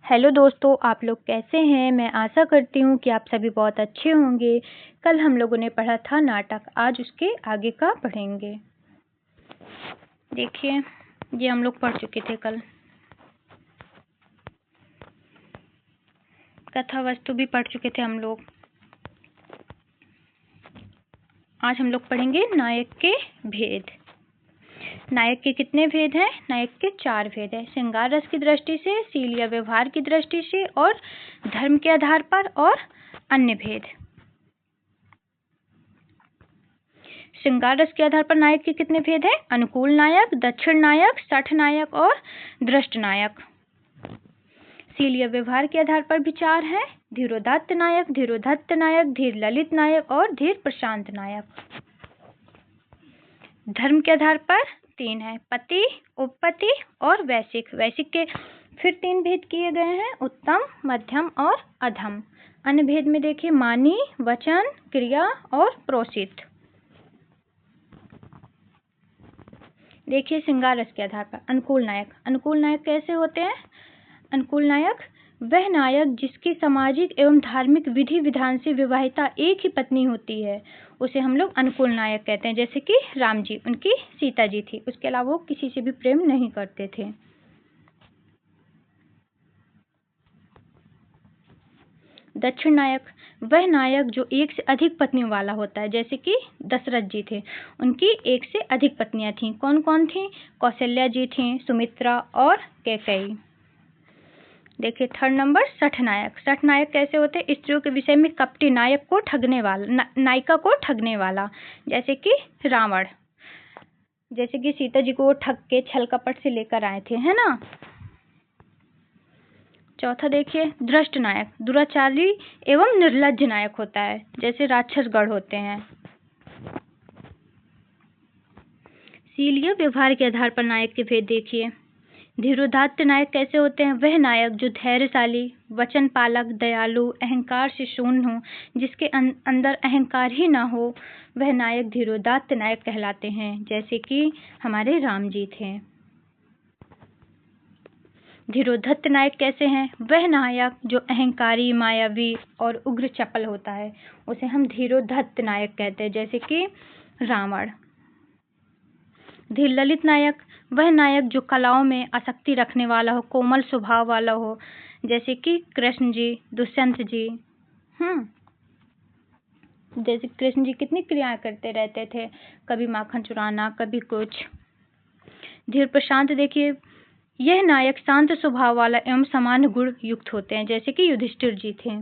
Hello दोस्तों, आप लोग कैसे हैं। मैं आशा करती हूँ कि आप सभी बहुत अच्छे होंगे। कल हम लोगों ने पढ़ा था नाटक, आज उसके आगे का पढ़ेंगे। देखिए, ये हम लोग पढ़ चुके थे कल। कथा वस्तु भी पढ़ चुके थे हम लोग। आज हम लोग पढ़ेंगे नायक के भेद। नायक के कितने भेद हैं? नायक के 4 भेद हैं। श्रृंगार रस की दृष्टि से, शील या व्यवहार की दृष्टि से और धर्म के आधार पर और अन्य भेद। श्रृंगार रस के आधार पर नायक के कितने भेद हैं? अनुकूल नायक, दक्षिण नायक, सठ नायक और दृष्ट नायक। शील या व्यवहार के आधार पर भी 4 हैं। धीरोदात्त नायक, धीरोधत्त नायक, धीर ललित नायक और धीर प्रशांत नायक। धर्म के आधार पर 3 है, पति, उपपति और वैशिक। वैशिक के फिर 3 भेद किए गए हैं, उत्तम, मध्यम और अधम। अन्य भेद में देखिए मानी, वचन, क्रिया और प्रोसित। देखिए श्रृंगार रस के आधार पर अनुकूल नायक। अनुकूल नायक कैसे होते हैं? अनुकूल नायक वह नायक जिसकी सामाजिक एवं धार्मिक विधि विधान से विवाहिता एक ही पत्नी होती है, उसे हम लोग अनुकूल नायक कहते हैं। जैसे कि राम जी, उनकी सीता जी थी, उसके अलावा वो किसी से भी प्रेम नहीं करते थे। दक्षिण नायक वह नायक जो एक से अधिक पत्नियों वाला होता है। जैसे कि दशरथ जी थे, उनकी एक से अधिक पत्नियां थीं। कौन कौन थीं? कौशल्या जी थीं, सुमित्रा और कैकेयी। देखिए थर्ड नंबर, सठ नायक। सठ नायक कैसे होते हैं? स्त्रियों के विषय में कपटी, नायक को ठगने वाला, नायिका को ठगने वाला। जैसे कि रावण, जैसे कि सीता जी को वो ठग के छल कपट से लेकर आए थे, है ना। चौथा देखिए दृष्ट नायक, दुराचारी एवं निर्लज्ज नायक होता है, जैसे राक्षसगढ़ होते हैं। शील या व्यवहार के आधार पर नायक के भेद देखिए। धीरोदात्त नायक कैसे होते हैं? वह नायक जो धैर्यशाली, वचन पालक, दयालु, अहंकार से शून्य हो, जिसके अंदर अहंकार ही ना हो, वह नायक धीरोदात्त नायक कहलाते हैं। जैसे कि हमारे राम जी थे। धीरोधत्त नायक कैसे हैं? वह नायक जो अहंकारी, मायावी और उग्र चपल होता है, उसे हम धीरोधत्त नायक कहते हैं। जैसे कि रावण। धीर ललित नायक वह नायक जो कलाओं में आसक्ति रखने वाला हो, कोमल स्वभाव वाला हो, जैसे कि कृष्ण जी, दुष्यंत जी। जैसे कृष्ण जी कितनी क्रियाएं करते रहते थे, कभी माखन चुराना, कभी कुछ। धीर प्रशांत देखिए, यह नायक शांत स्वभाव वाला एवं सामान्य गुण युक्त होते हैं। जैसे कि युधिष्ठिर जी थे।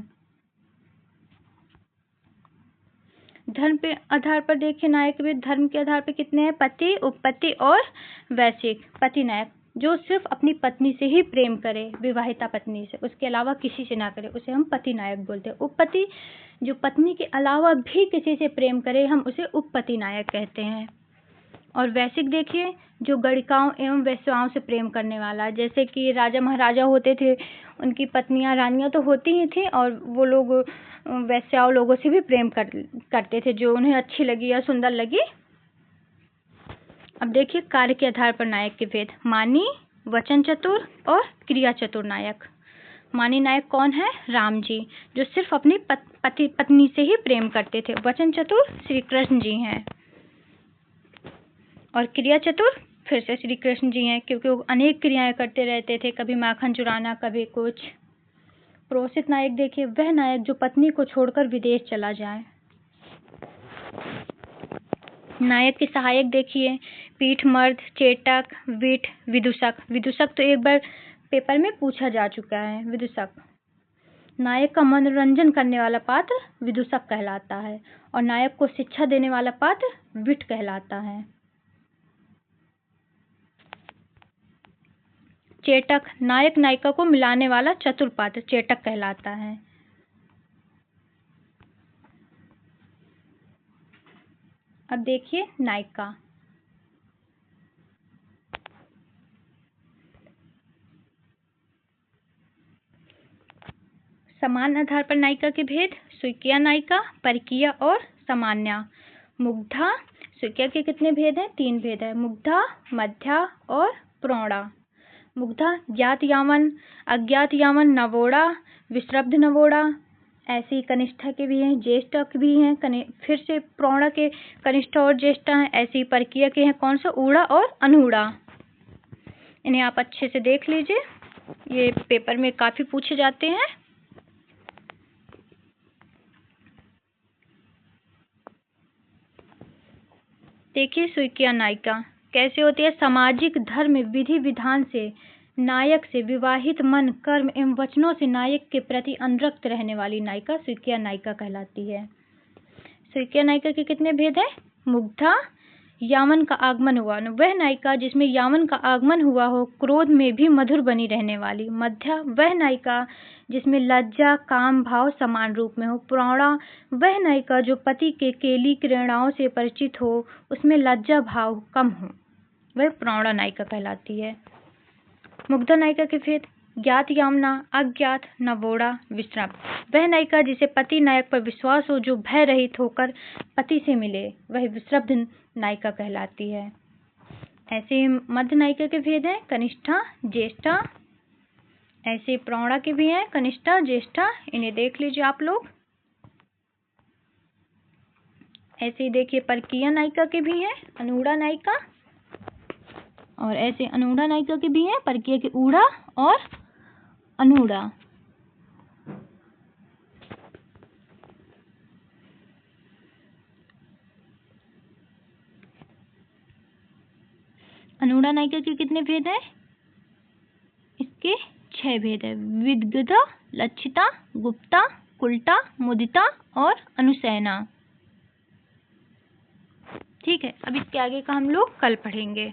धर्म के आधार पर देखिए नायक भी धर्म के आधार पर कितने हैं? पति, उपपति और वैशिक। पति नायक जो सिर्फ अपनी पत्नी से ही प्रेम करे, विवाहिता पत्नी से, उसके अलावा किसी से ना करे, उसे हम पति नायक बोलते हैं। उपपति जो पत्नी के अलावा भी किसी से प्रेम करे, हम उसे उपपति नायक कहते हैं। और वैशिक देखिए जो गणिकाओं एवं वैश्याओं से प्रेम करने वाला। जैसे कि राजा महाराजा होते थे, उनकी पत्नियां, रानियां तो होती ही थी, और वो लोग वैश्याओं लोगों से भी प्रेम करते थे, जो उन्हें अच्छी लगी या सुंदर लगी। अब देखिए कार्य के आधार पर नायक के भेद। मानी, वचन चतुर और क्रिया चतुर नायक। मानी नायक कौन है? राम जी, जो सिर्फ अपनी पत्नी से ही प्रेम करते थे। वचन चतुर श्री कृष्ण जी हैं। और क्रिया चतुर फिर से श्री कृष्ण जी हैं, क्योंकि वो अनेक क्रियाएं करते रहते थे, कभी माखन चुराना, कभी कुछ। प्रोसित नायक देखिए वह नायक जो पत्नी को छोड़कर विदेश चला जाए। नायक के सहायक देखिए पीठमर्द, चेटक, विट, विदूषक। विदूषक तो एक बार पेपर में पूछा जा चुका है। विदूषक नायक का मनोरंजन करने वाला पात्र विदूषक कहलाता है, और नायक को शिक्षा देने वाला पात्र विट कहलाता है। चेटक नायक नायिका को मिलाने वाला चतुर पात्र चेटक कहलाता है। अब देखिए नायिका। समान आधार पर नायिका के भेद। स्वीकिया नायिका, परकीय और सामान्या। मुग्धा। स्वीकिया के कितने भेद हैं? 3 भेद है, मुग्धा, मध्या और प्रौढ़ा। मुग्धा ज्ञात यामन, अज्ञात यामन, नवोढ़ा, विश्रब्ध नवोढ़ा। ऐसे ही कनिष्ठा के भी हैं, ज्येष्ठा के भी हैं, फिर से प्रौढ़ा के कनिष्ठा और ज्येष्ठा हैं। ऐसे ही परकीय के हैं, कौन सा, ऊढ़ा और अनूढ़ा। इन्हें आप अच्छे से देख लीजिए, ये पेपर में काफी पूछे जाते हैं। देखिए सुइकिया नायिका कैसे होती है। सामाजिक धर्म विधि विधान से, नायक से, विवाहित मन, कर्म एवं वचनों से नायक के प्रति अनुरक्त रहने वाली नायिका सुइकिया नायिका कहलाती है। सुइकिया नायिका के कितने भेद हैं। मुग्धा, यामन का आगमन हुआ, वह नायिका जिसमें यामन का आगमन हुआ हो, क्रोध में भी मधुर बनी रहने वाली। मध्या, वह नायिका जिसमें लज्जा काम भाव समान रूप में हो। प्रौढ़ा, वह नायिका जो पति के केली क्रीड़ाओं से परिचित हो, उसमें लज्जा भाव कम हो, वह प्रौढ़ा नायिका कहलाती है। मुग्धा नायिका के भेद। ज्ञात यामना, अज्ञात नवोढ़ा, विश्राम। वह नायिका जिसे पति नायक पर विश्वास हो, जो भय रहित होकर पति से मिले, वह विश्रब्ध नायिका कहलाती है। ऐसे मध्य नायिका के भेद हैं, कनिष्ठा, ज्येष्ठा। ऐसे प्रौढ़ा के भी हैं, कनिष्ठा, ज्येष्ठा। इन्हें देख लीजिए आप लोग। ऐसे ही देखिए परकीय नायिका के भी हैं, अनूढ़ा नायिका। और ऐसे अनूढ़ा नायिका के भी हैं, परकीय के ऊढ़ा और अनूढ़ा। अनूढ़ा नायिका के कितने भेद हैं। इसके 6 भेद है। विद्गता, लक्षिता, गुप्ता, कुल्टा, मुदिता और अनुशयना। ठीक है, अब इसके आगे का हम लोग कल पढ़ेंगे।